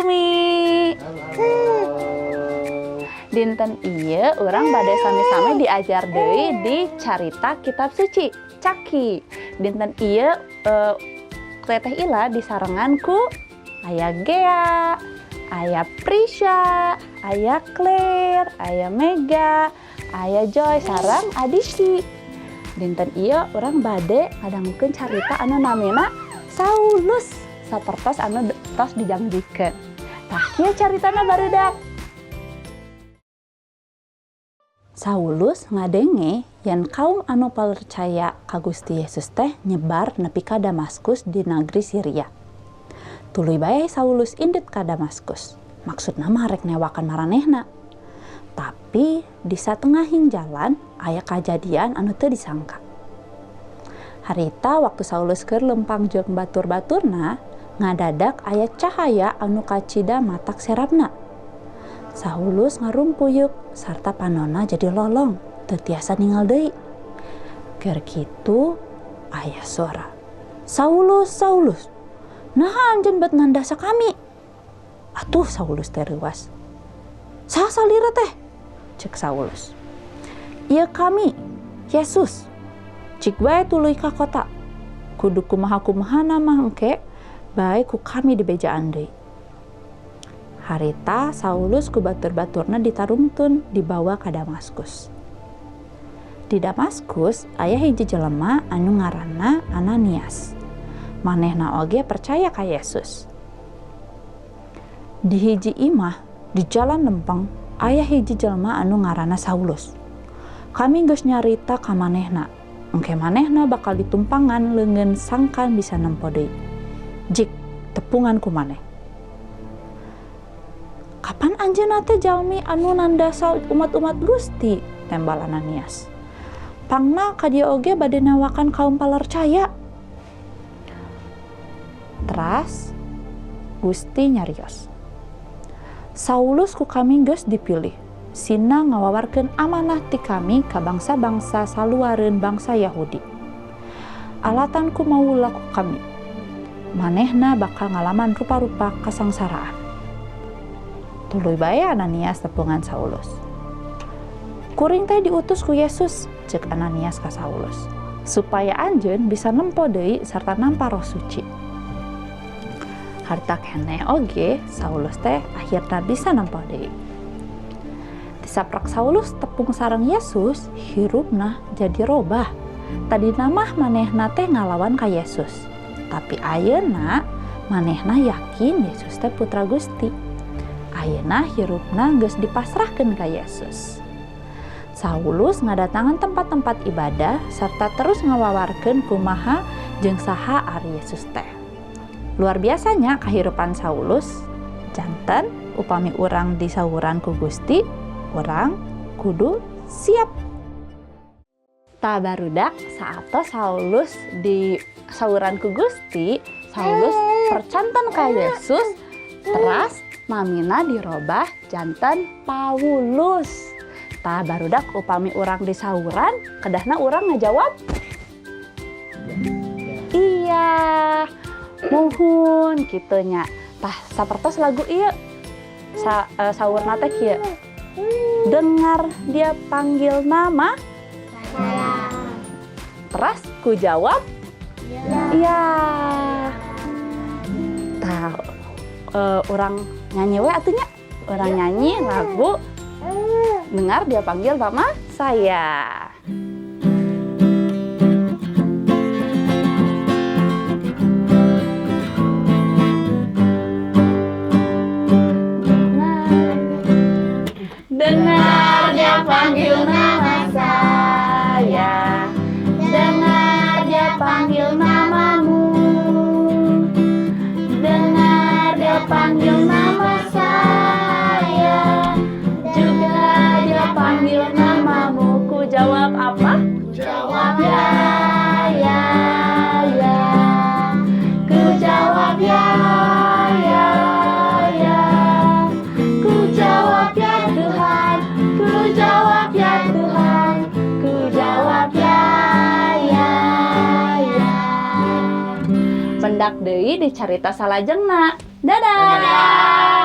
Umi. Dinten ieu urang bade sami-sami diajar deui di carita kitab suci Caki. Dinten ieu Teteh Ila disarengan ku aya Gea, aya Prisya, aya Claire, aya Mega, aya Joy sareng Adisi. Dinten ieu urang bade ngadangkeun carita anu namina Saulus sapertos anu tos dijangjikeun. Tah kieu caritana barudak. Saulus ngadenge yen kaum anu percaya ka Gusti Yesus teh nyebar nepi ka Damaskus di negeri Syria. Tuluy bae Saulus indit ka Damaskus. Maksudna mah rek newakan maranehna. Tapi di satengahing jalan aya kajadian anu teu disangka. Harita waktu Saulus keur lempang jeung batur-baturna, ngadadak aya cahaya anu kacida matak serapna. Saulus ngarumpuyuk sarta panonna jadi lolong, teu tiasa ningal deui. Keur kitu aya suara, "Saulus, Saulus, naha anjeun bet ngandasa kami?" Atuh Saulus teh reuas. "Saha salira teh?" cek Saulus. "Ieu kami, Yesus. Cik bae tuluy ka kota. Kudu kumaha-kumahana mah engke, bae ku kami di bejaan deui." Harita Saulus ku batur-baturna ditarungkeun dibawa ka Damaskus. Di Damaskus aya hiji jelema anu ngaranna Ananias. Manehna oge percaya ka Yesus. Di hiji imah di jalan lempeng aya hiji jelema anu ngaranna Saulus. Kami geus nyarita ka manehna, engke manehna bakal ditumpangan leungeun sangkan bisa nempo deui. Jik tepungan ku maneh. "Kapan anjeunna teh jalmi anu nandasa umat-umat Gusti?" tembal Ananias. "Pangna ka dieu oge bade newakan kaum palercaya." Teras Gusti nyarios. "Saulus ku kami geus dipilih, sina ngawawarkeun amanah ti kami ka bangsa-bangsa saluareun bangsa Yahudi. Alatan ku maula ku kami. Manehna bakal ngalaman rupa-rupa kasangsaraan." Tuluy bae Ananias tepungan Saulus. "Kuring teh diutus ku Yesus," cek Ananias ka Saulus, "supaya anjeun bisa nempo deui sarta nampa Roh Suci." Harta keneh oge Saulus teh akhirna bisa nempo deui. Disaprak Saulus tepung sareng Yesus, hirupna jadi robah. Tadina mah manehna teh ngalawan ka Yesus, tapi ayeuna manehna yakin Yesus teh putra Gusti. Ayeuna hirupna geus dipasrahkeun ka Yesus. Saulus ngadatangan tempat-tempat ibadah serta terus ngawawarkeun kumaha jeung saha ari Yesus teh. Luar biasanya kahirupan Saulus. Janten upami urang disauran ku Gusti, urang kudu siap. Ta barudak saata Saulus disauran ku Gusti, Saulus percanten ka Yesus, teras mamina dirobah janten Paulus. Tah barudak upami urang disauran, kedahna urang ngajawab, "Iya, muhun," kitu nya. Tah sapertos lagu ieu saurna teh kieu. "Dengar dia panggil nama." Teras ku jawab, "Iya." Tah urang nyanyi we atunya, urang nyanyi lagu "Dengar dia panggil nama saya." Dengar dia panggil nama saya, dengar dia panggil namamu, dengar dia panggil nama saya, juga dia panggil namamu. Ku jawab apa? Jawab ya, ya, ya. Ku jawab ya, ya, ya. Ku jawab ya Tuhan, ku jawab ya Tuhan, ku jawab ya, ya, ya. Pendak deui dicarita salajengna. Dadah!